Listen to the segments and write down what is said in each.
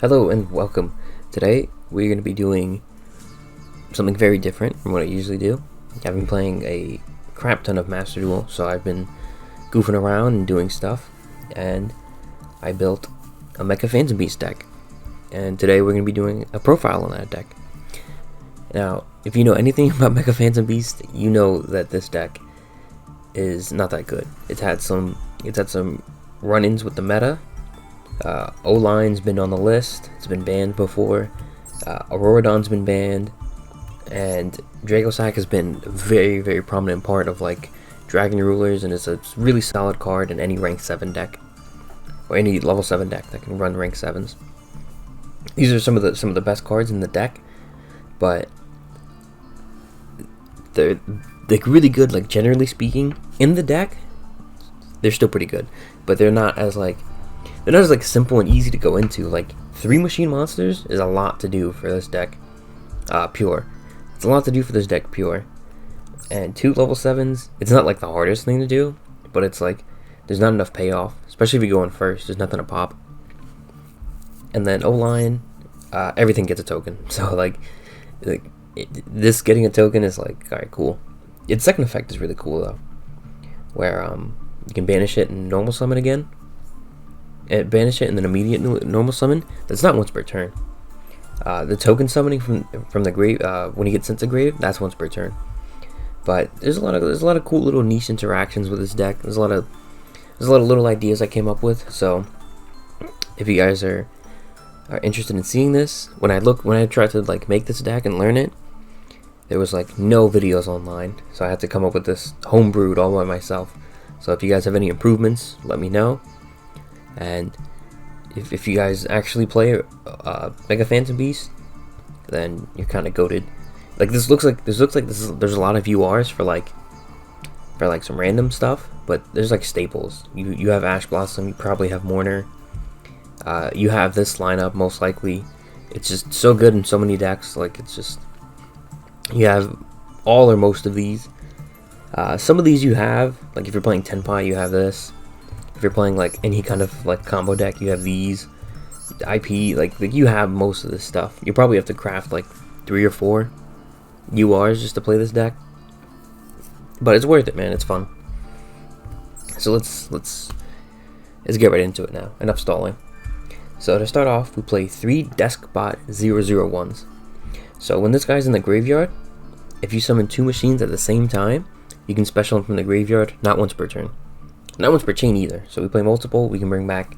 Hello and welcome. Today we're going to be doing something very different from what I usually do. I've been playing a crap ton of Master Duel, so I've been goofing around and doing stuff, and I built a Mecha Phantom Beast deck. And today we're going to be doing a profile on that deck. Now, if you know anything about Mecha Phantom Beast, you know that this deck is not that good. It's had some run-ins with the meta. O-Line's been on the list. It's been banned before. Auroradon's been banned, and Dracosac has been a very, very prominent part of like Dragon Rulers, and it's a really solid card in any rank 7 deck or any level 7 deck that can run rank 7s. These are some of the best cards in the deck, but they're really good. Like, generally speaking, in the deck, they're still pretty good, but they're not as simple and easy to go into. Like, 3 machine monsters is a lot to do for this deck pure. It's a lot to do for this deck pure. And 2 level 7s, it's not like the hardest thing to do, but it's like there's not enough payoff, especially if you go in first. There's nothing to pop. And then O-Line, everything gets a token. So this getting a token is like, alright, cool. Its second effect is really cool though, where you can banish it and normal summon again. Banish it and then immediate normal summon. That's not once per turn. The token summoning from the grave, when he gets sent to grave, that's once per turn. But there's a lot of cool little niche interactions with this deck. There's a lot of little ideas I came up with. So if you guys are interested in seeing this, when I tried to like make this deck and learn it, there was like no videos online, so I had to come up with this homebrewed all by myself. So if you guys have any improvements, let me know. And if you guys actually play Mecha Phantom Beast, then you're kind of goated. Like, there's a lot of URs for like some random stuff, but there's like staples. You have Ash Blossom, you probably have Mourner. You have this lineup most likely. It's just so good in so many decks. Like, it's just, you have all or most of these. Some of these you have, like if you're playing Tenpai, you have this. If you're playing like any kind of like combo deck, you have these. IP, like you have most of this stuff. You probably have to craft like 3 or 4 URs just to play this deck, but it's worth it, man. It's fun. So let's get right into it now. Enough stalling. So to start off, we play 3 Deskbot 001s. So when this guy's in the graveyard, if you summon 2 machines at the same time, you can special them from the graveyard, not once per turn. Not once per chain either. So we play multiple, we can bring back,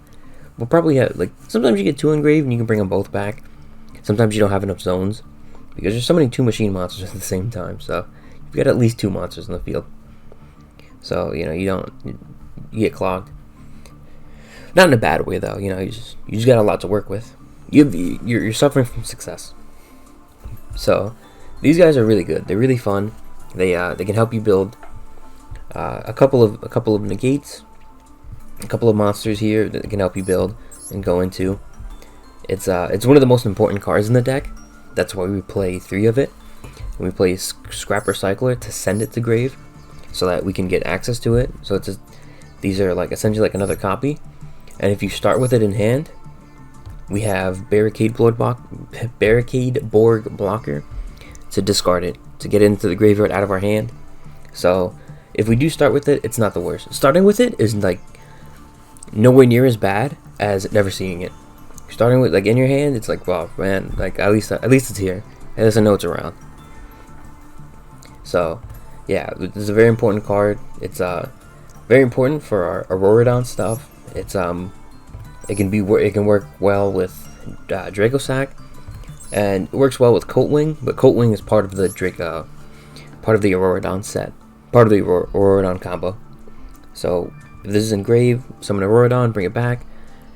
we'll probably have, like, sometimes you get 2 engraved and you can bring them both back. Sometimes you don't have enough zones, because you're summoning 2 machine monsters at the same time, so you've got at least 2 monsters in the field. So, you know, you get clogged. Not in a bad way though, you know, you just got a lot to work with. You're suffering from success. So these guys are really good. They're really fun. They can help you build a couple of negates, a couple of monsters here that can help you build and go into. It's one of the most important cards in the deck. That's why we play 3 of it. And we play Scrap Recycler to send it to grave, so that we can get access to it. So these are like essentially like another copy. And if you start with it in hand, we have Barricade Borg Blocker to discard it, to get into the graveyard out of our hand. So if we do start with it, it's not the worst. Starting with it is like nowhere near as bad as never seeing it. Starting with like in your hand, it's like, wow, man, like at least it's here. At least I know it's around. So yeah, this is a very important card. It's very important for our Auroradon stuff. It's it can work well with Dracosac, and it works well with Coltwing, but Coltwing is part of the part of the Auroradon set, part of the Auroradon combo. So if this is engraved, summon Auroradon, bring it back,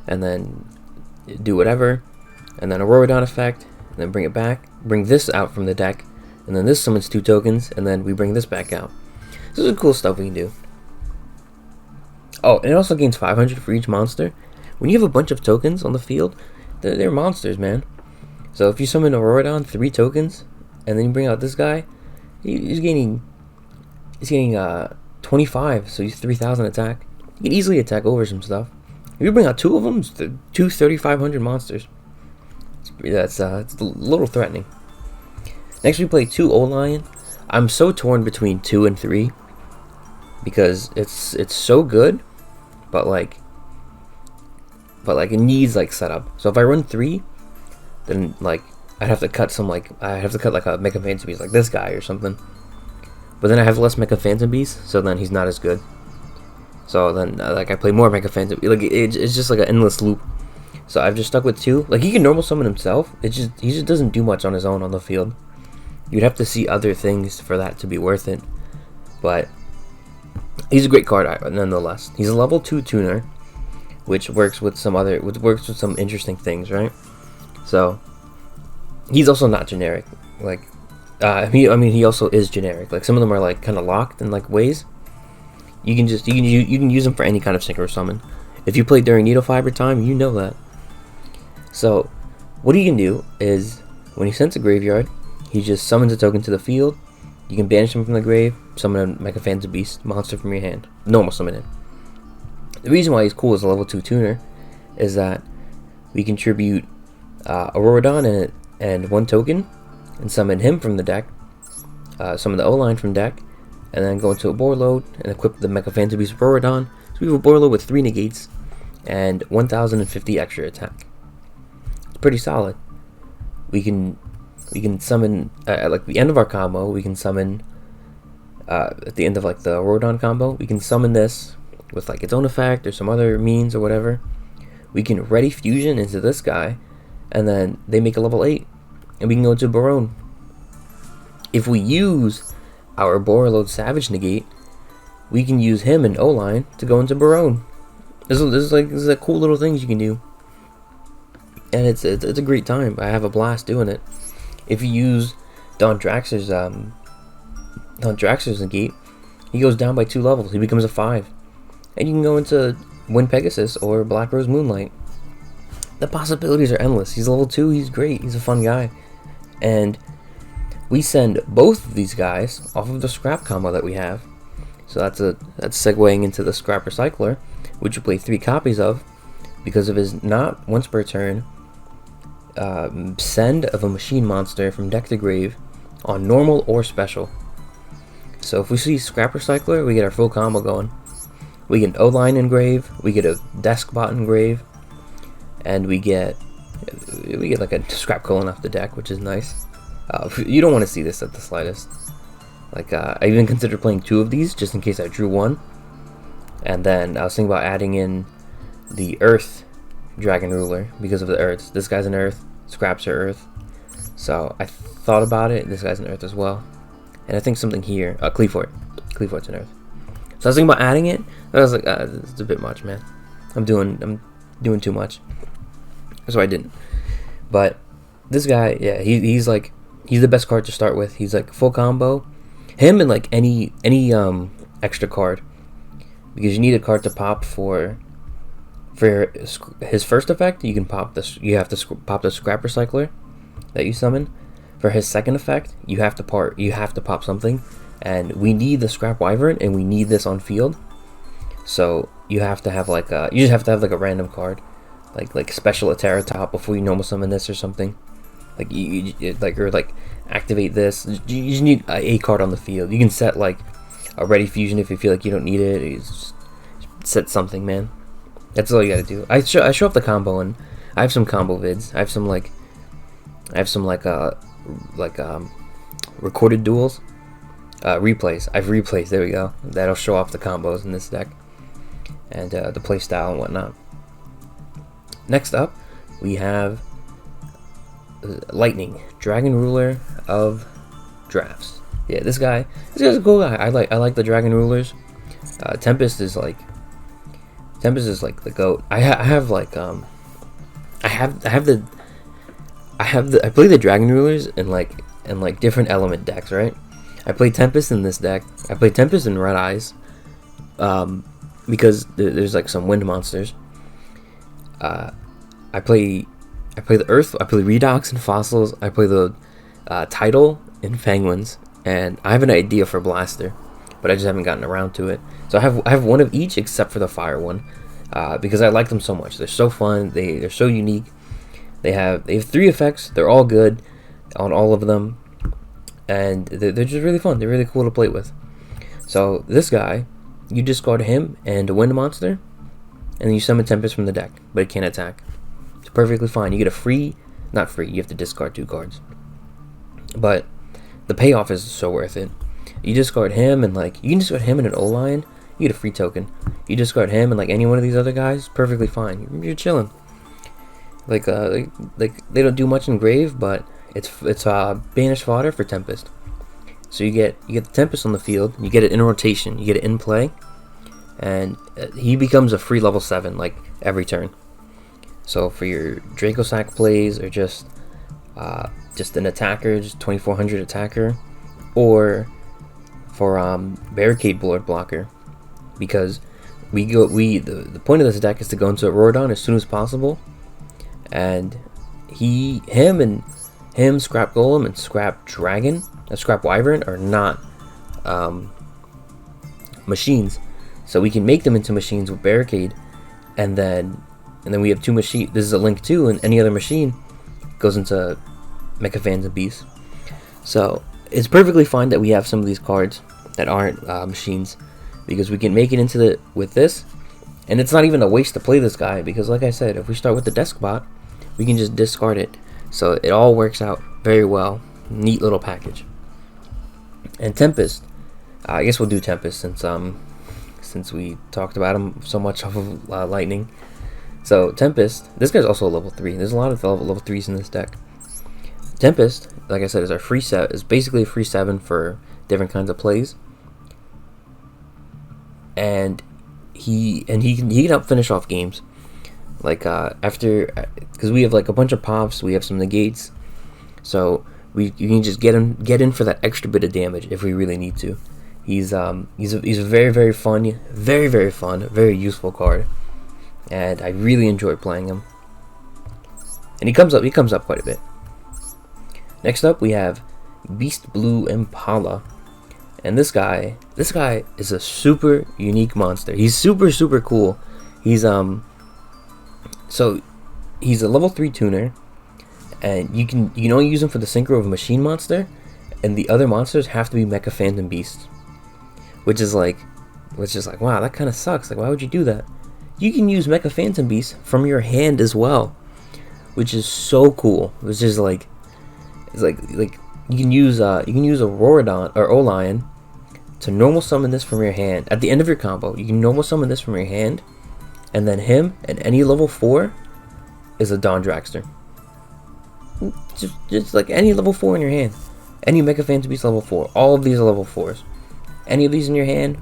and then do whatever, and then Auroradon effect, and then bring it back, bring this out from the deck, and then this summons 2 tokens, and then we bring this back out. So this is cool stuff we can do. Oh, and it also gains 500 for each monster. When you have a bunch of tokens on the field, they're monsters, man. So if you summon Auroradon, 3 tokens, and then you bring out this guy, he's gaining 25, so he's 3,000 attack. You can easily attack over some stuff. If you bring out 2 of them, it's 2 3,500 monsters. It's a little threatening. Next we play 2 O-Lion. I'm so torn between 2 and 3 because it's so good, but like it needs like setup. So if I run 3, then like I'd have to cut like a Mecha Phantom Beast like this guy or something. But then I have less Mecha Phantom Beast, so then he's not as good. So then like I play more Mecha Phantom. Like it's just like an endless loop. So I've just stuck with 2. Like he can normal summon himself. He just doesn't do much on his own on the field. You'd have to see other things for that to be worth it. But he's a great card nonetheless. He's a level 2 tuner, which works with some interesting things, right? So he's also not generic. Like he also is generic. Like some of them are like kind of locked in like ways. You can use them for any kind of synchro summon. If you play during Needle Fiber time, you know that. So what you can do is when he sends a graveyard, he just summons a token to the field. You can banish him from the grave, summon a Mecha Phantom Beast monster from your hand, normal summon him. The reason why he's cool as a level 2 tuner is that we contribute Auroradon and 1 token and summon him from the deck, summon the O-Line from deck, and then go into a board load and equip the Mecha Phantom Beast Auroradon. So we have a board load with 3 negates and 1050 extra attack. It's pretty solid. We can summon at like the end of our combo. We can summon at the end of like the Auroradon combo. We can summon this with like its own effect or some other means or whatever. We can ready fusion into this guy, and then they make a level 8, and we can go to Barone. If we use our Borreload Savage negate, we can use him and O-Line to go into Barone. This is a cool little things you can do, and it's a great time. I have a blast doing it. If you use Don Draxler's negate, he goes down by 2 levels. He becomes a 5, and you can go into Wind Pegasus or Black Rose Moonlight. The possibilities are endless. He's level 2. He's great. He's a fun guy, and we send both of these guys off of the scrap combo that we have. So that's segueing into the Scrap Recycler, which you play 3 copies of because of his not once per turn send of a machine monster from deck to grave on normal or special. So if we see Scrap Recycler, we get our full combo going. We get an O-Line in grave, we get a Desk Bot in grave, and we get like a Scrap Colon off the deck, which is nice. You don't want to see this at the slightest. Like I even considered playing 2 of these just in case I drew 1, and then I was thinking about adding in the Earth Dragon Ruler because of the Earths. This guy's an Earth, Scraps are Earth, so I thought about it. This guy's an Earth as well, and I think something here, Cleafort's an Earth. So I was thinking about adding it, but I was like, it's a bit much, man. I'm doing too much, so I didn't. But this guy, yeah, he's the best card to start with. He's like full combo. Him and like any extra card, because you need a card to pop for his first effect. You can pop this. You have to pop the Scrap Recycler that you summon. For his second effect, you have to pop something, and we need the Scrap Wyvern, and we need this on field. So you have to have like you just have to have like a random card, like Special Atera top before you normal summon this or something. Like you activate this. You just need a card on the field. You can set like a Ready Fusion if you feel like you don't need it. You just set something, man. That's all you gotta do. I show off the combo, and I have some combo vids. I have some recorded duels, replays. I've replays. There we go. That'll show off the combos in this deck and the play style and whatnot. Next up, we have Lightning, Dragon Ruler of Drafts. Yeah, this guy's a cool guy. I like the Dragon Rulers. Tempest is like the goat. I play the Dragon Rulers in like different element decks, right? I play Tempest in this deck. I play Tempest in Red Eyes, because there's like some wind monsters. I play the Earth. I play Redox and Fossils. I play the Tidal and Fangwinds, and I have an idea for Blaster, but I just haven't gotten around to it. So I have one of each except for the Fire one, because I like them so much. They're so fun. They're so unique. They have 3 effects. They're all good on all of them, and they're just really fun. They're really cool to play with. So this guy, you discard him and a wind monster, and then you summon Tempest from the deck, but it can't attack. It's perfectly fine. You get a free, not free, you have to discard 2 cards. But the payoff is so worth it. You discard him and you can discard him and an O-Lion, you get a free token. You discard him and any one of these other guys, perfectly fine. You're chilling. Like they don't do much in grave, but it's banished fodder for Tempest. So you get the Tempest on the field, you get it in rotation, you get it in play, and he becomes a free level 7 every turn. So for your Draco Sack plays, or just an attacker, just 2400 attacker, or for barricade board blocker, because the point of this deck is to go into Auroradon as soon as possible, and him, Scrap Golem, and Scrap Dragon, Scrap Wyvern are not machines, so we can make them into machines with barricade, and then we have 2 machines. This is a link too, and any other machine goes into Mecha Phantom Beast. So it's perfectly fine that we have some of these cards that aren't machines, because we can make it into with this, and it's not even a waste to play this guy, because like I said, if we start with the desk bot, we can just discard it. So it all works out very well. Neat little package. And Tempest, I guess we'll do Tempest since we talked about him so much off of Lightning. So Tempest, this guy's also a level 3. There's a lot of level 3s in this deck. Tempest, like I said, is our free set. Is basically a free 7 for different kinds of plays. And he can help finish off games. After, because we have a bunch of pops, we have some negates, so you can just get in for that extra bit of damage if we really need to. He's a very, very fun, very useful card, and I really enjoy playing him. And he comes up quite a bit. Next up we have Beast Blue Impala, and this guy is a super unique monster. He's super cool. So he's a level 3 tuner, and you can only use him for the synchro of a machine monster, and the other monsters have to be Mecha Phantom Beasts, which is wow, that kind of sucks. Why would you do that? You can use Mecha Phantom Beasts from your hand as well, which is so cool. It's just you can use Auroradon or O-Lion to normal summon this from your hand. At the end of your combo, you can normal summon this from your hand, and then him and any level 4 is a Dawn Dragster. Just any level 4 in your hand. Any Mecha Phantom Beast level 4. All of these are level 4s. Any of these in your hand,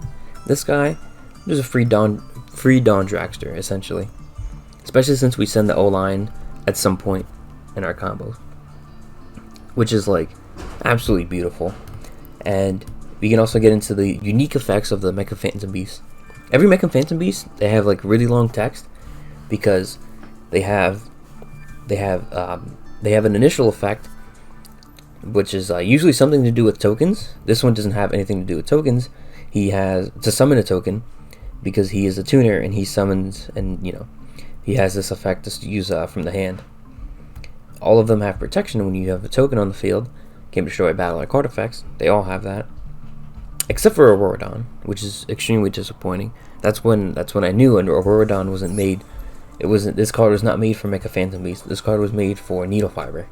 this guy, there's a free Dawn Dragster, essentially. Especially since we send the O-Line at some point in our combos. Which is absolutely beautiful. And we can also get into the unique effects of the Mecha Phantom Beast. Every Mecha Phantom Beast, they have really long text, because they have an initial effect, which is usually something to do with tokens. This one doesn't have anything to do with tokens. He has to summon a token, because he is a tuner and he summons, and he has this effect to use from the hand. All of them have protection when you have a token on the field. Can destroy battle or card effects. They all have that. Except for Auroradon, which is extremely disappointing. That's when I knew Auroradon wasn't made. This card was not made for Mecha Phantom Beast. This card was made for Needle Fiber.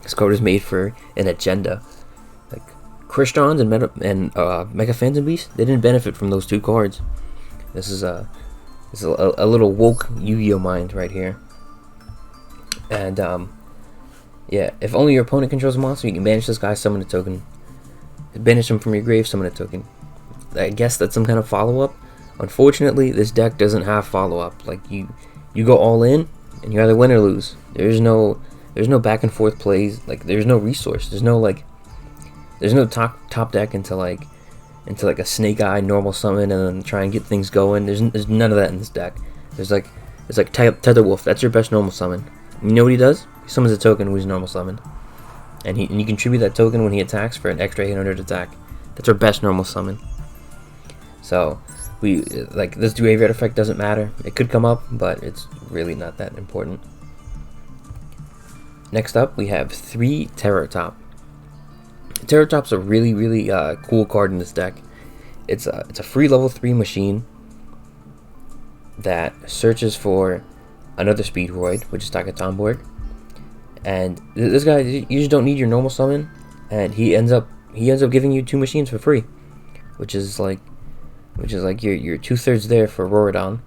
This card was made for an agenda. Crystons and Mecha Phantom Beast, they didn't benefit from those 2 cards. This is a little woke Yu-Gi-Oh mind right here. And yeah, if only your opponent controls a monster, you can banish this guy, summon a token. Banish him from your grave, summon a token. I guess that's some kind of follow-up. Unfortunately, this deck doesn't have follow-up. You go all in, and you either win or lose. There's no back and forth plays. There's no resource. There's no top deck into a Snake Eye normal summon and then try and get things going. There's none of that in this deck. It's like Tether Wolf. That's your best normal summon. You know what he does? He summons a token when he's normal summon. And you contribute that token when he attacks for an extra 800 attack. That's our best normal summon. So this graveyard effect doesn't matter. It could come up, but it's really not that important. Next up, we have 3 Terror Top. Terror Top's a really, really cool card in this deck. It's a free level 3 machine that searches for another Speedroid, which is Takatomborg. And this guy, you just don't need your normal summon, and he ends up giving you 2 machines for free, which is like you're 2/3 there for Rorodon.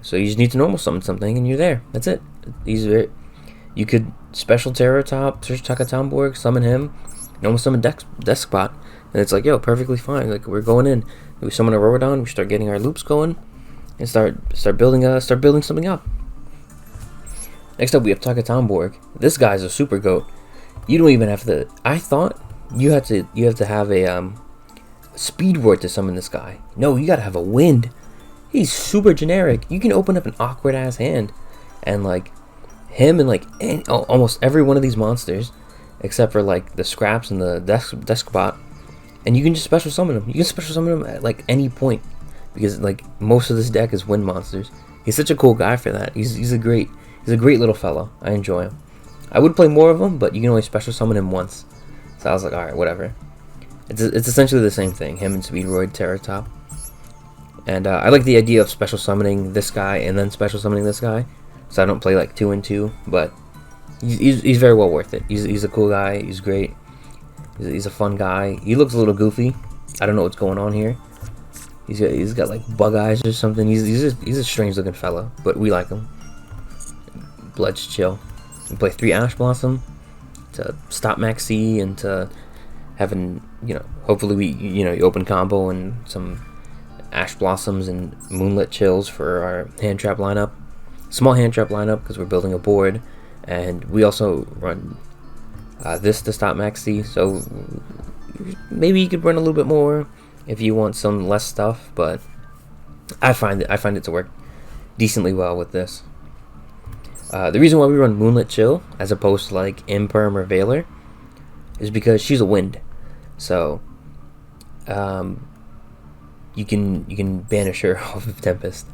So you just need to normal summon something, and you're there. That's it. You could special Terror Top, search Takatomborg, summon him, normal summon Deskbot, and it's like, yo, perfectly fine. Like, we're going in, we summon a Rorodon, we start getting our loops going, and start building something up. Next up, we have Takatomborg. This guy's a super goat. You don't even have to. I thought you have to have a Speedroid to summon this guy. No, you gotta have a Wind. He's super generic. You can open up an awkward ass hand, and like him and like almost every one of these monsters, except for like the Scraps and the Deskbot, and you can just special summon him. You can special summon him at like any point, because like most of this deck is Wind monsters. He's such a cool guy for that. He's a great little fellow. I enjoy him. I would play more of him, but you can only special summon him once. So I was like, alright, whatever. It's essentially the same thing, him and Speedroid, Terror Top. And I like the idea of special summoning this guy and then special summoning this guy. So I don't play like 2 and 2, but he's very well worth it. He's a cool guy, he's great. He's a fun guy. He looks a little goofy. I don't know what's going on here. He's got like bug eyes or something. He's a strange looking fella, but we like him. Let's chill. We play 3 Ash Blossom to stop Max C and to having, hopefully you open combo and some Ash Blossoms and Moonlit Chills for our hand trap lineup. Small hand trap lineup because we're building a board, and we also run this to stop Max C, so maybe you could run a little bit more if you want some less stuff, but I find it to work decently well with this. The reason why we run Moonlit Chill as opposed to like Imperm or Veiler is because she's a Wind, so you can banish her off of Tempest.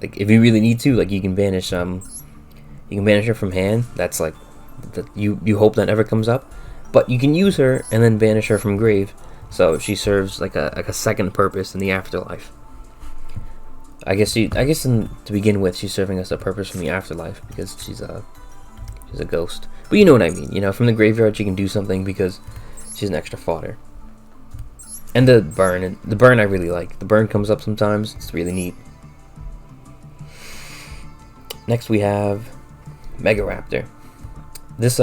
Like if you really need to, like you can banish her from hand. That's like you hope that never comes up, but you can use her and then banish her from grave, so she serves like a second purpose in the afterlife. I guess to begin with, she's serving us a purpose from the afterlife because she's a ghost. But you know what I mean. From the graveyard she can do something because she's an extra fodder. And the burn I really like. The burn comes up sometimes. It's really neat. Next we have Mega Raptor. This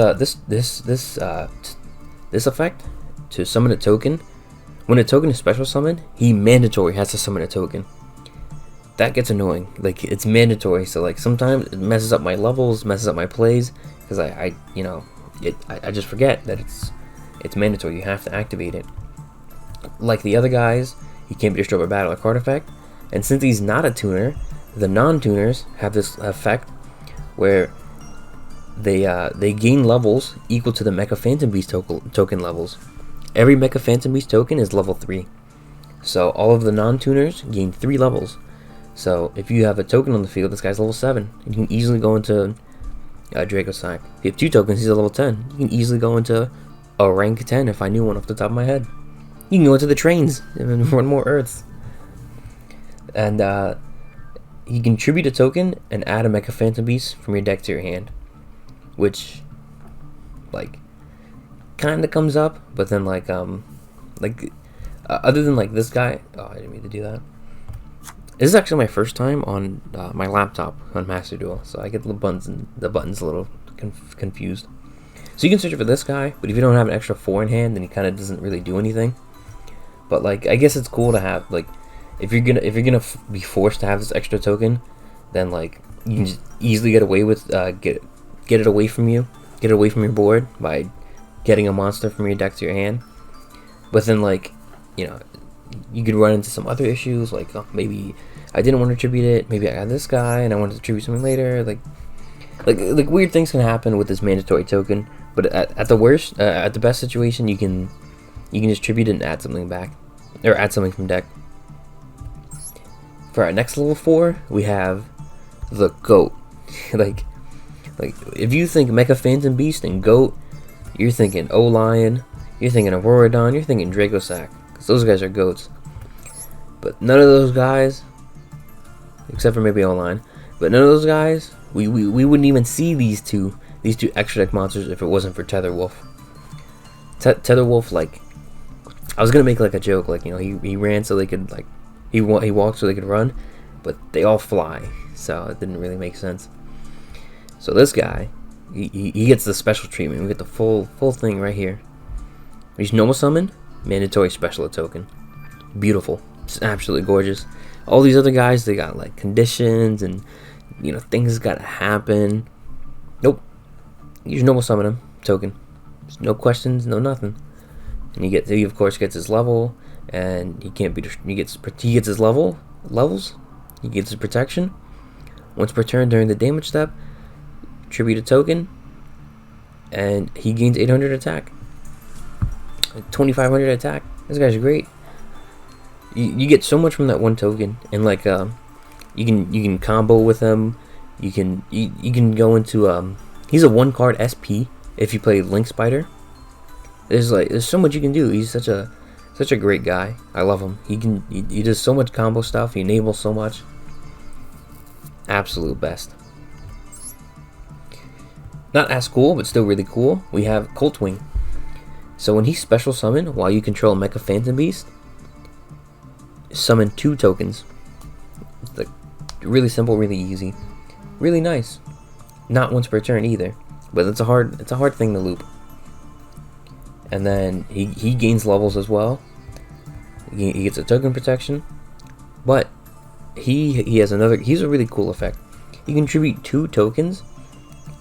effect to summon a token. When a token is special summoned, he mandatory has to summon a token. That gets annoying. Like, it's mandatory, so like sometimes it messes up my levels, messes up my plays, because I just forget that it's mandatory. You have to activate it. Like the other guys, he can't be destroyed by battle or card effect, and since he's not a tuner, the non-tuners have this effect where they gain levels equal to the Mecha Phantom Beast token levels. Every Mecha Phantom Beast token is level 3, so all of the non-tuners gain 3 levels. So if you have a token on the field, this guy's level 7. You can easily go into Dracossack. If you have 2 tokens, he's a level 10. You can easily go into a rank 10 if I knew one off the top of my head. You can go into the trains and run more Earths. And you can tribute a token and add a Mecha Phantom Beast from your deck to your hand. Which, like, kind of comes up, but then, other than, like, this guy... Oh, I didn't mean to do that. This is actually my first time on my laptop on Master Duel, so I get the buttons a little confused. So you can search for this guy, but if you don't have an extra 4 in hand, then he kind of doesn't really do anything. But like, I guess it's cool to have, like, if you're gonna be forced to have this extra token, then like you can just easily get away with get it away from your board by getting a monster from your deck to your hand. But then like, you could run into some other issues, like maybe I didn't want to tribute it, maybe I got this guy and I wanted to tribute something later, like weird things can happen with this mandatory token. But at the best situation, you can just tribute it and add something back, or add something from deck. For our next level 4, we have the GOAT. Like, Like, if you think Mecha Phantom Beast and Goat, you're thinking O-Lion, you're thinking Auroradon, you're thinking Dracosack, because those guys are goats. But none of those guys, except for maybe O-Lion, but none of those guys, we wouldn't even see these two extra deck monsters if it wasn't for Tetherwolf. Tetherwolf, like, I was gonna make like a joke, like, you know, he ran so they could, like, he walked so they could run, but they all fly, so it didn't really make sense. So this guy, he gets the special treatment. We get the full thing right here. He's normal summon, mandatory special token. Beautiful, it's absolutely gorgeous. All these other guys, they got like conditions and, you know, things gotta happen. Nope, you just normal summon him, token. There's no questions, no nothing. And he of course gets his level, and he can't be. He gets his levels. He gets his protection. Once per turn during the damage step, tribute a token, and he gains 800 attack, 2500 attack. This guy's great. You get so much from that one token, and like you can combo with him. You can go into he's a 1-card SP if you play Link Spider. There's so much you can do. He's such a great guy. I love him. He does so much combo stuff. He enables so much. Absolute best. Not as cool, but still really cool. We have Coltwing. So when he's special summoned while you control Mecha Phantom Beast, summon 2 tokens. It's like really simple, really easy, really nice. Not once per turn either, but it's a hard thing to loop. And then he gains levels as well. He gets a token protection, but he has another. He's a really cool effect. You contribute 2 tokens,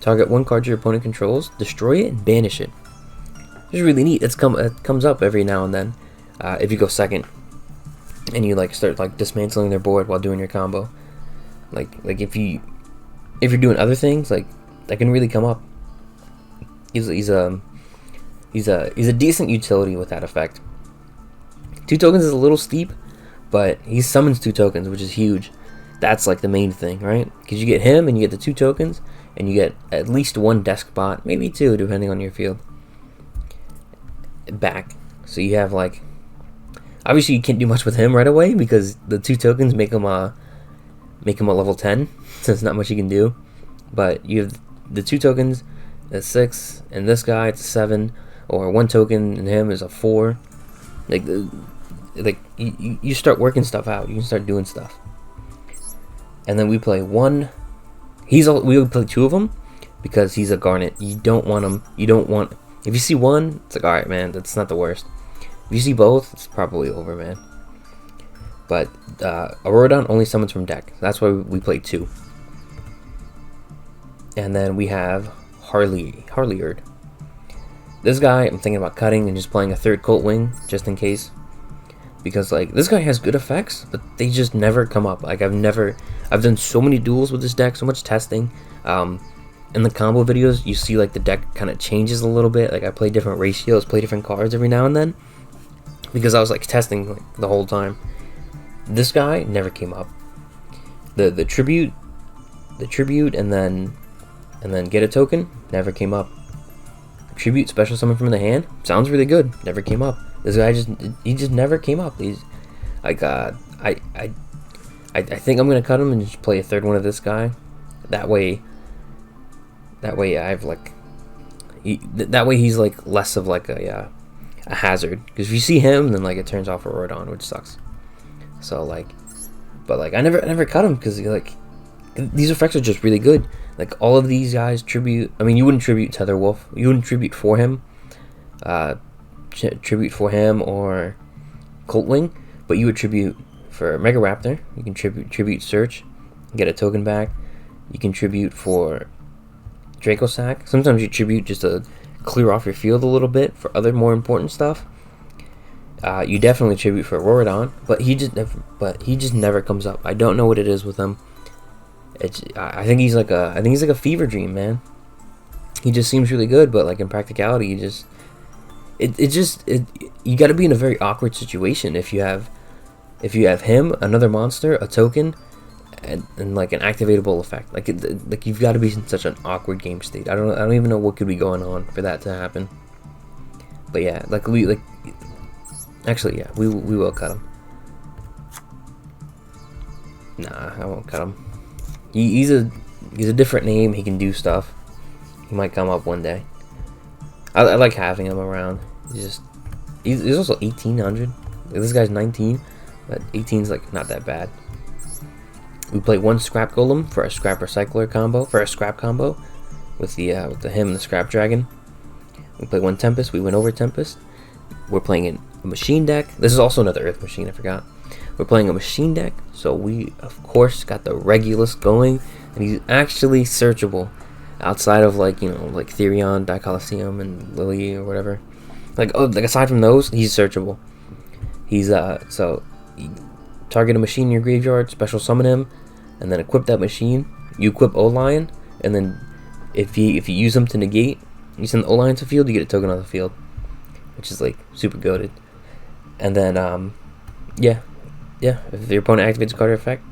target 1 card your opponent controls, destroy it, and banish it. It's really neat. It comes up every now and then. If you go second, and you like start like dismantling their board while doing your combo, like if you're doing other things, like that can really come up. He's a decent utility with that effect. 2 tokens is a little steep, but he summons 2 tokens, which is huge. That's like the main thing, right? Because you get him and you get the 2 tokens, and you get at least 1 desk bot, maybe 2 depending on your field, back. So you have like, obviously you can't do much with him right away because the 2 tokens make him a level 10, so there's not much you can do. But you have the 2 tokens at 6, and this guy it's 7, or 1 token and him is a 4. Like you start working stuff out. You can start doing stuff. And then we play one. We would play 2 of them because he's a Garnet. You don't want him. If you see one, it's like, all right, man, that's not the worst. If you see both, it's probably over, man. But Auroradon only summons from deck. That's why we play 2. And then we have Harliard. This guy, I'm thinking about cutting and just playing a 3rd Coltwing just in case, because like this guy has good effects, but they just never come up. Like I've done so many duels with this deck, so much testing. In the combo videos, you see like the deck kind of changes a little bit. Like I play different ratios, play different cards every now and then, because I was like testing like the whole time. This guy never came up. The tribute, and then get a token never came up. Tribute special summon from the hand sounds really good. Never came up. This guy just never came up. He's like I think I'm gonna cut him and just play a 3rd one of this guy. That way I've like that way he's like less of like a hazard. Because if you see him, then like it turns off Auroradon, which sucks. So like, but like I never cut him because like these effects are just really good. Like all of these guys tribute. I mean, you wouldn't tribute Tetherwolf. You wouldn't tribute for him. Tribute for him or Coltwing, but you would tribute for Mega Raptor. You can tribute Search, get a token back. You can tribute for Dracosack. Sometimes you tribute just to clear off your field a little bit for other more important stuff. You definitely tribute for Auroradon, but he just never comes up. I don't know what it is with him. I think he's like a fever dream, man. He just seems really good, but like in practicality, you got to be in a very awkward situation if you have him, another monster, a token, and like an activatable effect. Like you've got to be in such an awkward game state. I don't even know what could be going on for that to happen. But yeah, actually yeah, we will cut him. Nah, I won't cut him. He's a different name. He can do stuff. He might come up one day. I like having him around. He's also 1800. This guy's 19, but 18's like not that bad. We play one scrap golem for a scrap recycler combo, for a scrap combo with the him and the scrap dragon. We play one tempest. We win over tempest. We're playing a machine deck. This is also another earth machine. I forgot. We're playing a machine deck, so we of course got the Regulus going, and he's actually searchable outside of like Therion, Dicoliseum, and Lily or whatever. Like aside from those, he's searchable. He's so you target a machine in your graveyard, special summon him, and then equip that machine. You equip O-Lion, and then if you use him to negate, you send the O-Lion to the field, you get a token on the field, which is like super goated. And then yeah, if your opponent activates a card effect,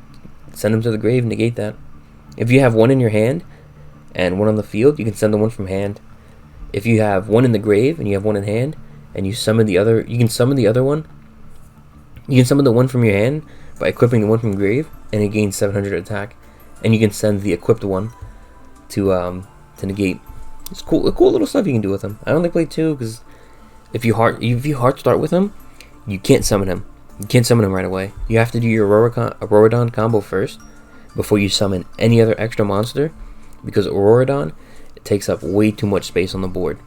send him to the grave, negate that. If you have one in your hand and one on the field, you can send the one from hand. If you have one in the grave and you have one in hand, and you summon the other, you can summon the other one. You can summon the one from your hand by equipping the one from grave, and it gains 700 attack. And you can send the equipped one to negate. It's cool, cool little stuff you can do with him. I only play 2 because if you hard start with him, you can't summon him. You can't summon him right away. You have to do your Auroradon combo first before you summon any other extra monster, because Auroradon takes up way too much space on the board.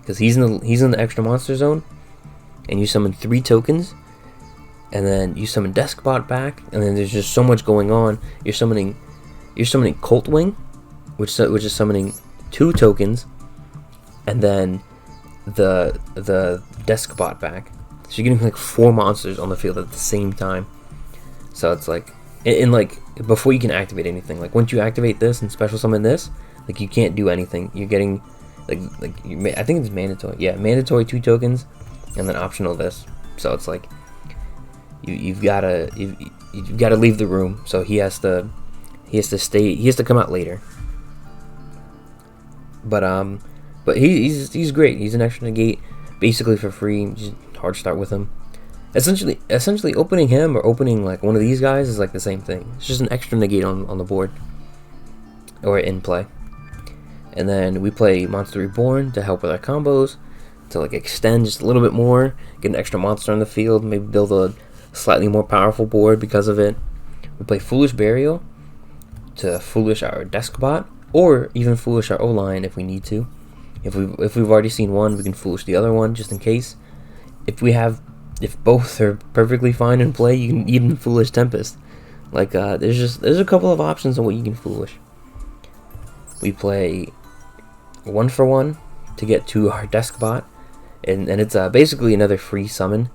Because he's in the extra monster zone, and you summon 3 tokens, and then you summon Deskbot back, and then there's just so much going on. You're summoning Colt Wing, which is summoning 2 tokens, and then the Deskbot back. So you're getting like 4 monsters on the field at the same time. So it's like, like before you can activate anything, like once you activate this and special summon this, like you can't do anything. You're getting I think it's mandatory. Yeah, mandatory 2 tokens, and then optional this. So it's like you've got to leave the room. So he has to stay. He has to come out later. But he's great. He's an extra negate, basically for free. Just hard start with him. Essentially opening him or opening like one of these guys is like the same thing. It's just an extra negate on the board or in play. And then we play Monster Reborn to help with our combos, to like extend just a little bit more, get an extra monster on the field, maybe build a slightly more powerful board because of it. We play Foolish Burial to foolish our Deskbot, or even foolish our O-Line if we need to. If we've already seen one, we can foolish the other one just in case. If both are perfectly fine in play, you can even foolish Tempest. Like there's a couple of options on what you can foolish. We play 1-for-1 to get to our Deskbot, and it's basically another free summon.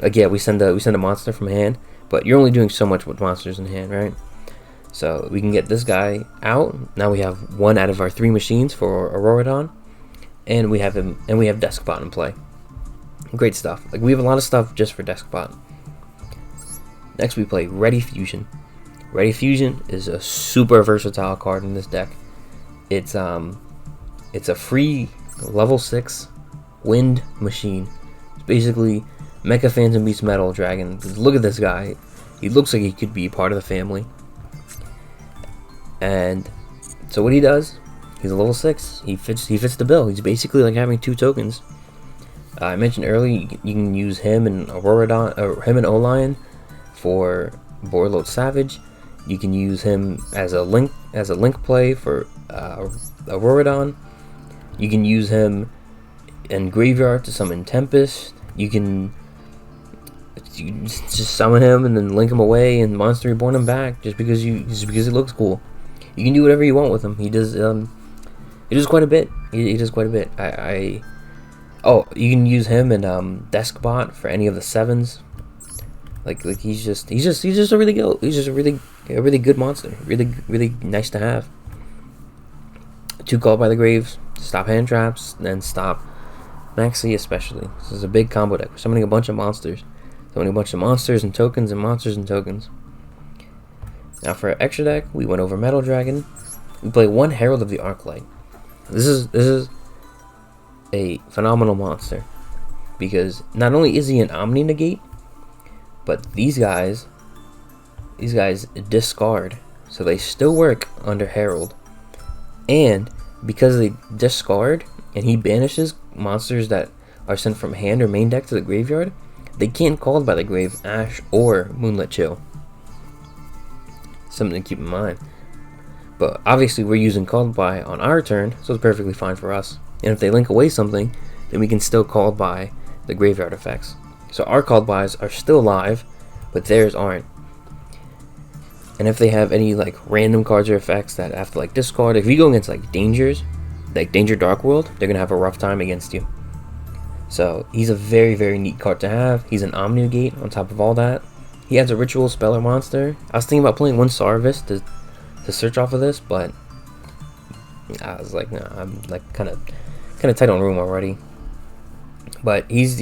Like yeah, we send a monster from hand, but you're only doing so much with monsters in hand, right? So we can get this guy out. Now we have 1 out of our 3 machines for Auroradon, and we have Deskbot in play. Great stuff. Like we have a lot of stuff just for Deskbot. Next we play Ready Fusion. Ready Fusion is a super versatile card in this deck. It's a free level 6 wind machine. It's basically Mecha Phantom Beast Metal Dragon. Look at this guy. He looks like he could be part of the family. And so what he does, he's a level 6. He fits the bill. He's basically like having 2 tokens. I mentioned earlier you can use him and Auroradon, or him and O-Lion for Boarload Savage. You can use him as a link play for Auroradon. You can use him in Graveyard to summon Tempest. You can just summon him and then link him away and Monster Reborn him back just because he looks cool. You can do whatever you want with him. He does quite a bit. He does quite a bit. You can use him and Deskbot for any of the 7s. Like he's just a really good monster. Really nice to have. 2 Called by the Graves, stop hand traps, and stop Maxi especially. This is a big combo deck. We're summoning a bunch of monsters. Summoning a bunch of monsters and tokens and monsters and tokens. Now for our extra deck, we went over Metal Dragon. We play one Herald of the Arclight. This is a phenomenal monster because not only is he an Omni negate, but these guys discard, so they still work under Herald. And because they discard and he banishes monsters that are sent from hand or main deck to the graveyard, they can't called by the grave, Ash, or Moonlit Chill. Something to keep in mind. But obviously we're using called by on our turn, so it's perfectly fine for us. And if they link away something, then we can still call by the graveyard effects. So our called bys are still live, but theirs aren't. And if they have any like random cards or effects that have to like discard, if you go against like dangers, like Danger Dark World, they're gonna have a rough time against you. So he's a very, very neat card to have. He's an Omni negate on top of all that. He has a Ritual Speller monster. I was thinking about playing one Sarvis to search off of this, but I was like, nah, I'm like kind of tight on room already. But he's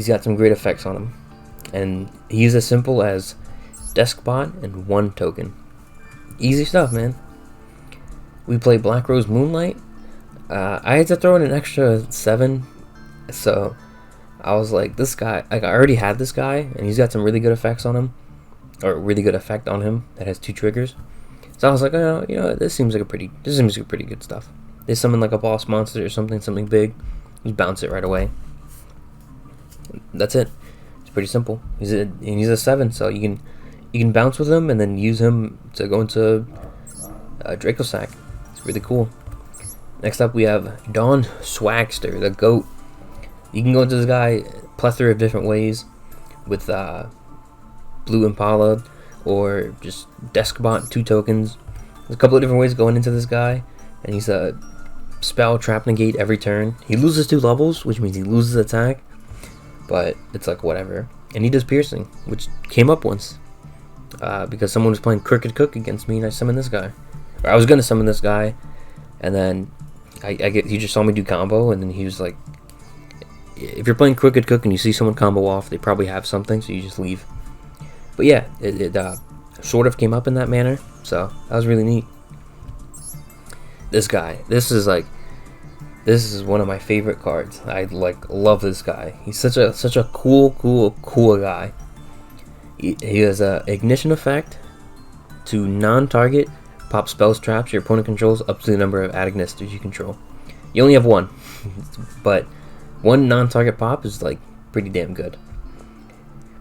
got some great effects on him, and he's as simple as Deskbot and 1 token. Easy stuff, man. We play Black Rose Moonlight. I had to throw in an extra 7, so I was like, this guy, like I already had this guy, and he's got some really good effects on him, or really good effect on him that has 2 triggers. So I was like, oh, you know, this seems like pretty good stuff. They summon like a boss monster or something big, just bounce it right away. That's it. It's pretty simple. He's a 7, so you can bounce with him and then use him to go into Draco Sack. It's really cool. Next up we have Dawn Swagster, the GOAT. You can go into this guy a plethora of different ways with Blue Impala or just Deskbot, 2 tokens. There's a couple of different ways going into this guy, and he's a spell trap negate every turn. He loses 2 levels, which means he loses attack, but it's like whatever. And he does piercing, which came up once because someone was playing Crooked Cook against me, and I summoned this guy. Or I was gonna summon this guy, and then he just saw me do combo, and then he was like, if you're playing Crooked Cook and you see someone combo off, they probably have something, so you just leave. But yeah, it sort of came up in that manner, so that was really neat. This guy, this is one of my favorite cards. I love this guy. He's such a cool guy. He has a ignition effect to non-target pop spells traps your opponent controls up to the number of Adignisters you control. You only have 1, but 1 non-target pop is like pretty damn good.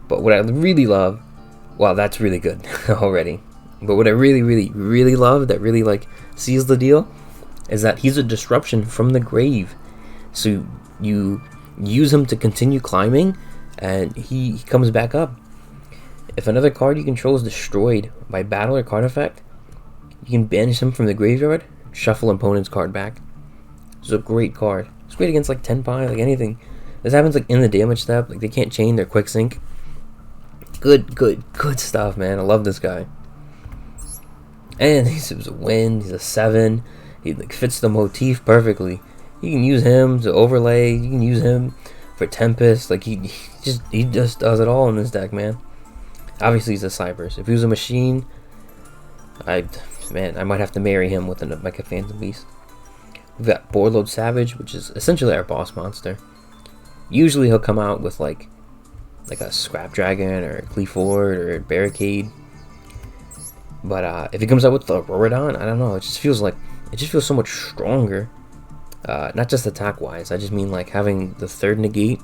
But what I really love, well, that's really good already. But what I really love, that really like seals the deal, is that he's a disruption from the grave. So you use him to continue climbing, and he comes back up. If another card you control is destroyed by battle or card effect, you can banish him from the graveyard, shuffle opponent's card back. It's a great card. It's great against like Tenpai, like anything. This happens like in the damage step, like they can't chain their quick sync. Good stuff, man. I love this guy. And he's a win. He's a 7. He like fits the motif perfectly. You can use him to overlay. You can use him for Tempest. Like he just does it all in this deck, man. Obviously he's a Cyberse. If he was a machine, I might have to marry him with a Mecha Phantom Beast. We've got Boarlord Savage, which is essentially our boss monster. Usually he'll come out with like a Scrap Dragon or a Cleaford or a Barricade. But if he comes out with the Rorodon, I don't know. It just feels so much stronger. Not just attack wise. I just mean like having the 3rd negate.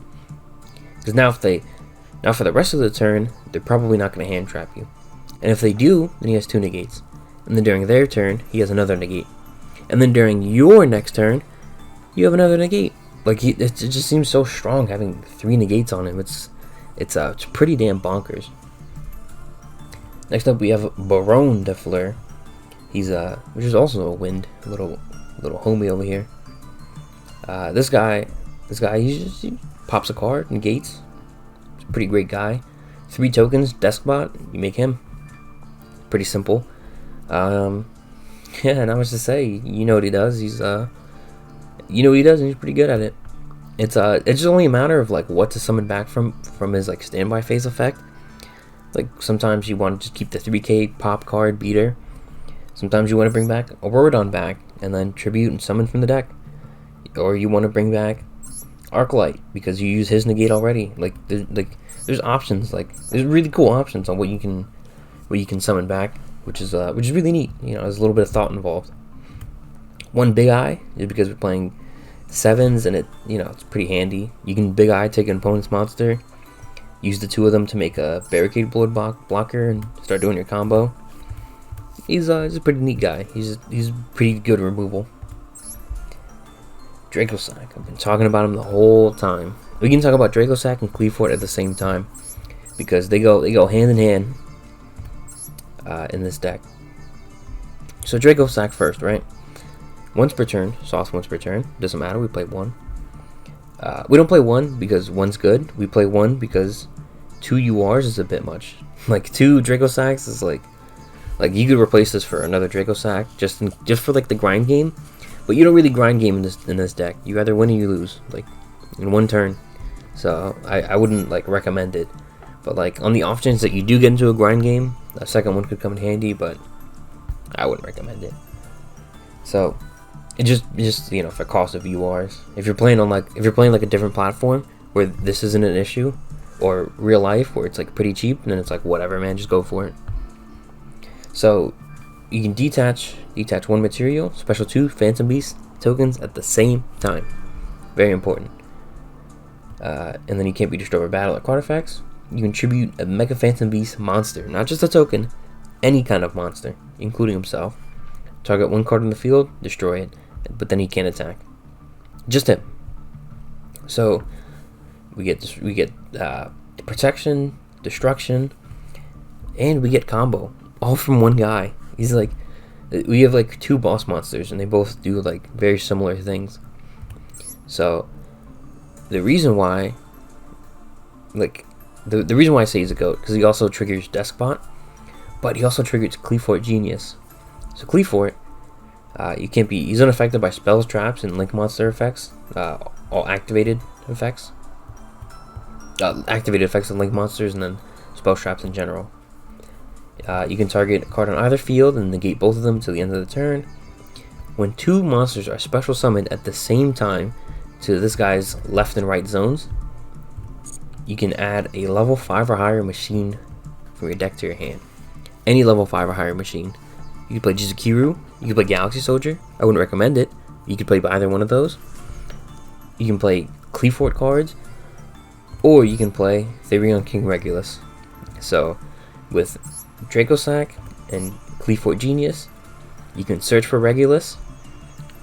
Because now for the rest of the turn, they're probably not going to hand trap you. And if they do, then he has 2 negates. And then during their turn, he has another negate. And then during your next turn, you have another negate. Like it just seems so strong having 3 negates on him. It's pretty damn bonkers. Next up, we have Baron de Fleur. He's which is also a wind, little homie over here. This guy, he pops a card, negates. He's a pretty great guy. 3 tokens, Deskbot. You make him. Pretty simple. Yeah, not much to say. You know what he does. And he's pretty good at it. It's just only a matter of like what to summon back from his like standby phase effect. Like sometimes you want to just keep the 3K pop card beater. Sometimes you want to bring back a Auroradon back and then tribute and summon from the deck. Or you want to bring back Arclight because you use his negate already. There's options. Like there's really cool options on what you can summon back, which is really neat. You know, there's a little bit of thought involved. One Big Eye is because we're playing 7s and it's pretty handy. You can Big Eye, take an opponent's monster, use the 2 of them to make a barricade blocker and start doing your combo. He's a pretty neat guy. He's pretty good removal. Dracosack. I've been talking about him the whole time. We can talk about Dracosack and Cleavefort at the same time because they go hand in hand in this deck. So Dracosack first, right? Once per turn, sauce once per turn. Doesn't matter. We play 1. We don't play 1 because 1's good. We play 1 because 2 URs is a bit much. Like 2 Dracosacks is like you could replace this for another Dracosack just for like the grind game. But you don't really grind game in this deck. You either win or you lose, like in 1 turn. So I wouldn't like recommend it. But like on the off chance that you do get into a grind game, a second one could come in handy. But I wouldn't recommend it. So it just for cost of URs. If you're playing like a different platform where this isn't an issue, or real life where it's like pretty cheap, and then it's like whatever, man, just go for it. So you can detach 1 material, special 2 Phantom Beast tokens at the same time. Very important. And then you can't be destroyed by battle or card effects. You can tribute a Mecha Phantom Beast monster, not just a token, any kind of monster, including himself. Target 1 card in the field, destroy it, but then he can't attack. Just him. So we get protection, destruction, and we get combo, all from one guy. He's like, we have like 2 boss monsters, and they both do like very similar things. So the reason why, the reason why I say he's a GOAT, because he also triggers Deskbot, but he also triggers Cleavefort Genius. So Cleavefort, he's unaffected by spells, traps, and link monster effects, all activated effects. Activated effects of link monsters, and then spell traps in general. You can target a card on either field and negate both of them till the end of the turn. When 2 monsters are special summoned at the same time to this guy's left and right zones, you can add a level 5 or higher machine from your deck to your hand. Any level 5 or higher machine. You can play Jizukiru, you can play Galaxy Soldier. I wouldn't recommend it. You could play either one of those. You can play Cleavefort cards, or you can play Therion King Regulus. So with Dracosack and Cleavefort Genius, you can search for Regulus,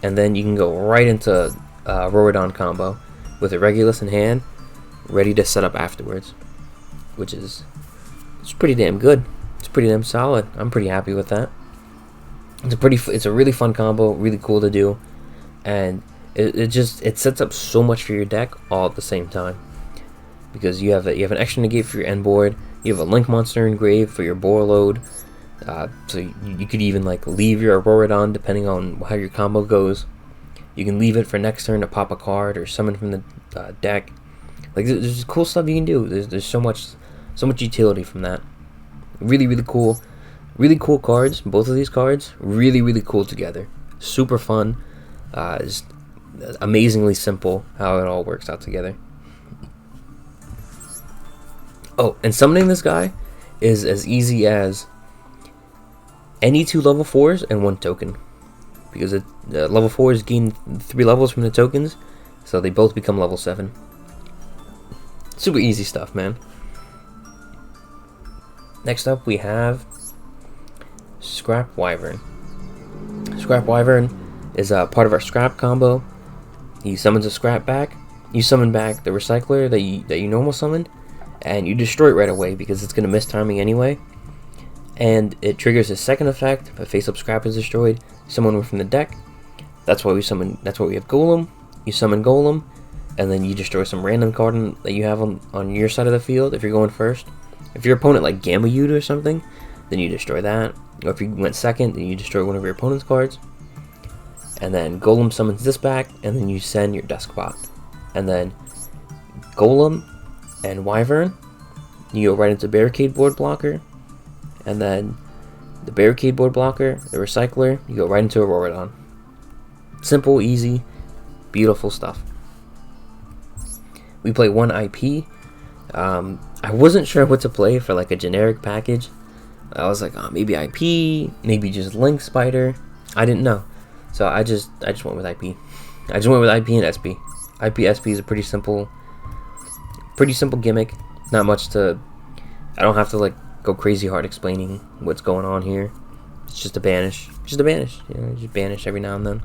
and then you can go right into Auroradon combo with a Regulus in hand, ready to set up afterwards, which is pretty damn good. It's pretty damn solid. I'm pretty happy with that. It's a really fun combo, really cool to do, and it sets up so much for your deck all at the same time, because you have an extra negate for your end board. You have a link monster engraved for your boar load, so you could even like leave your Auroradon depending on how your combo goes. You can leave it for next turn to pop a card or summon from the deck. Like there's cool stuff you can do. There's so much utility from that. Really cool cards. Both of these cards really cool together. Super fun. Just amazingly simple how it all works out together. Oh, and summoning this guy is as easy as any 2 level 4s and 1 token, because level 4s gain 3 levels from the tokens, so they both become level 7. Super easy stuff, man. Next up we have Scrap Wyvern. Scrap Wyvern is part of our Scrap combo. He summons a Scrap back. You summon back the Recycler that you normal summoned, and you destroy it right away because it's going to miss timing anyway. And it triggers his second effect. If a face-up Scrap is destroyed, summon one from the deck. That's why we have Golem. You summon Golem, and then you destroy some random card that you have on your side of the field if you're going first. If your opponent like Gamma Yuta or something, then you destroy that. Or if you went second, then you destroy one of your opponent's cards. And then Golem summons this back, and then you send your Deskbot. And then Golem and Wyvern you go right into Barricade Board Blocker, and then the Barricade Board Blocker, the Recycler, you go right into Auroradon. Simple, easy, beautiful stuff. We play 1 IP. I wasn't sure what to play for like a generic package. I was like, oh, maybe IP, maybe just Link Spider. I didn't know, so I just went with IP. I just went with IP and SP. IP SP is a pretty simple gimmick. Not much to. I don't have to like go crazy hard explaining what's going on here. It's just a banish, just banish every now and then.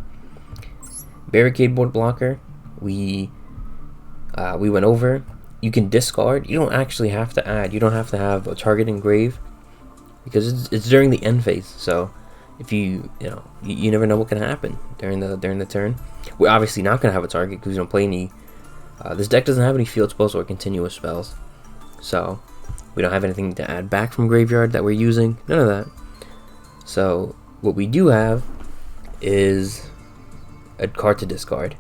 Barricade Board Blocker. We went over. You can discard. You don't actually have to add. You don't have to have a target engrave because it's during the end phase. So if you never know what can happen during the turn. We're obviously not gonna have a target because we don't play any. This deck doesn't have any field spells or continuous spells, so we don't have anything to add back from graveyard that we're using. None of that. So what we do have is a card to discard,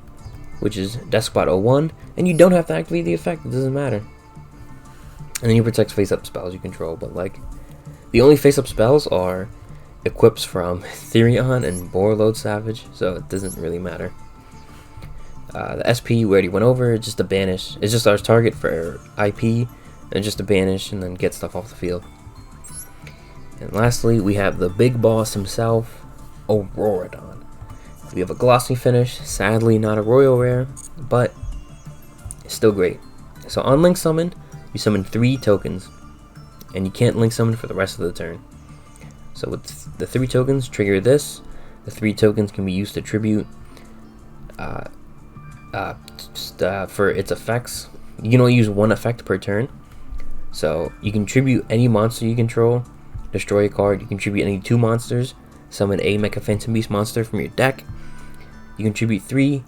which is Deskbot 01, and you don't have to activate the effect, it doesn't matter. And then you protect face-up spells you control, but like, the only face-up spells are equips from Therion and Borreload Savage, so it doesn't really matter. The SP we already went over, just a banish. It's just our target for IP, and just a banish, and then get stuff off the field. And lastly, we have the big boss himself, Auroradon. We have a glossy finish, sadly not a royal rare, but it's still great. So on Link Summon, you summon 3 tokens, and you can't Link Summon for the rest of the turn. So with the 3 tokens, trigger this. The 3 tokens can be used to tribute for its effects. You can only use 1 effect per turn. So you can tribute any monster you control, destroy a card. You can tribute any 2 monsters, summon a Mecha Phantom Beast monster from your deck. You can tribute 3,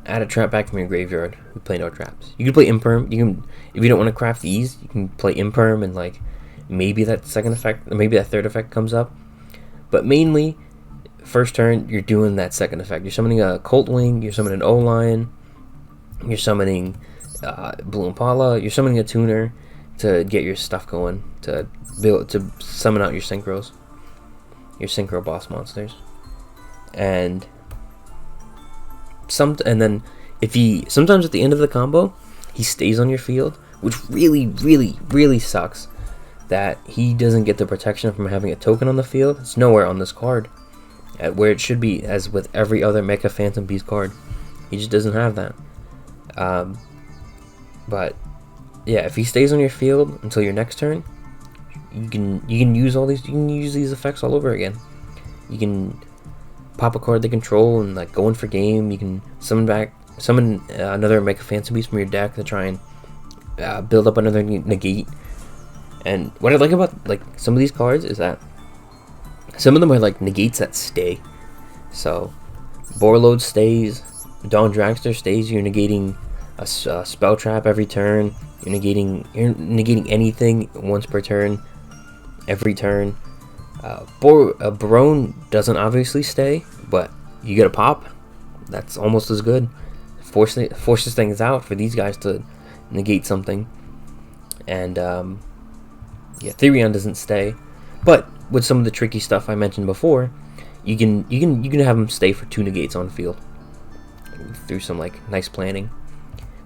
add a trap back from your graveyard. We play no traps. You can play Imperm. You can, if you don't want to craft these, you can play Imperm and like maybe that second effect, maybe that third effect comes up. But mainly, first turn you're doing that second effect. You're summoning a Colt Wing. You're summoning an O-Lion. You're summoning Blue Impala. You're summoning a Tuner to get your stuff going, to summon out your synchros, your synchro boss monsters, and then if he sometimes at the end of the combo he stays on your field, which really sucks that he doesn't get the protection from having a token on the field. It's nowhere on this card, where it should be, as with every other Mecha Phantom Beast card. He just doesn't have that. But yeah, if he stays on your field until your next turn, you can use all these. You can use these effects all over again. You can pop a card they control and like go in for game. You can summon another Mecha Phantom Beast from your deck to try and build up another negate. And what I like about like some of these cards is that some of them are like negates that stay. So Borreload stays, Dawn Dragster stays. You're negating a spell trap every turn. You're negating anything once per turn, every turn. Barone doesn't obviously stay, but you get a pop. That's almost as good. Forces things out for these guys to negate something. And yeah, Therion doesn't stay, but with some of the tricky stuff I mentioned before, you can have him stay for 2 negates on field through some like nice planning.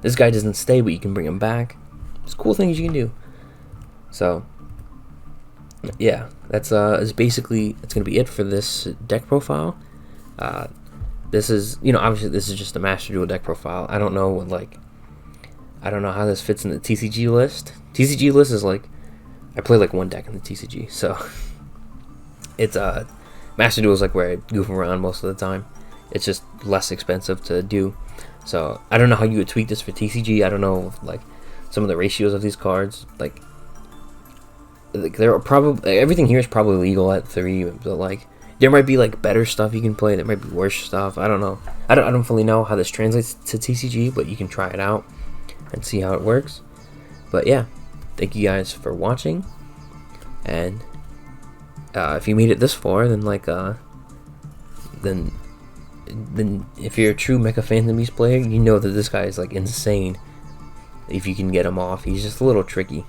This guy doesn't stay, but you can bring him back. There's cool things you can do. So yeah, that's basically it's gonna be it for this deck profile. This is, obviously this is just a Master Duel deck profile. I don't know how this fits in the TCG list. TCG list is like, I play like 1 deck in the TCG, so it's Master Duel is like where I goof around most of the time. It's just less expensive to do. So I don't know how you would tweak this for TCG. I don't know like some of the ratios of these cards. Like there are probably, everything here is probably legal at 3, but like there might be like better stuff you can play. There might be worse stuff. I don't know. I don't fully know how this translates to TCG, but you can try it out and see how it works. But yeah, thank you guys for watching. And if you made it this far, then like then if you're a true Mecha Phantom Beast player, you know that this guy is like insane. If you can get him off, he's just a little tricky.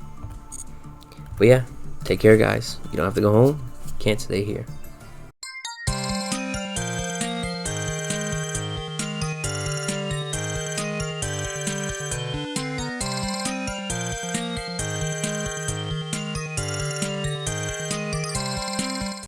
But yeah, take care, guys. You don't have to go home. Can't stay here.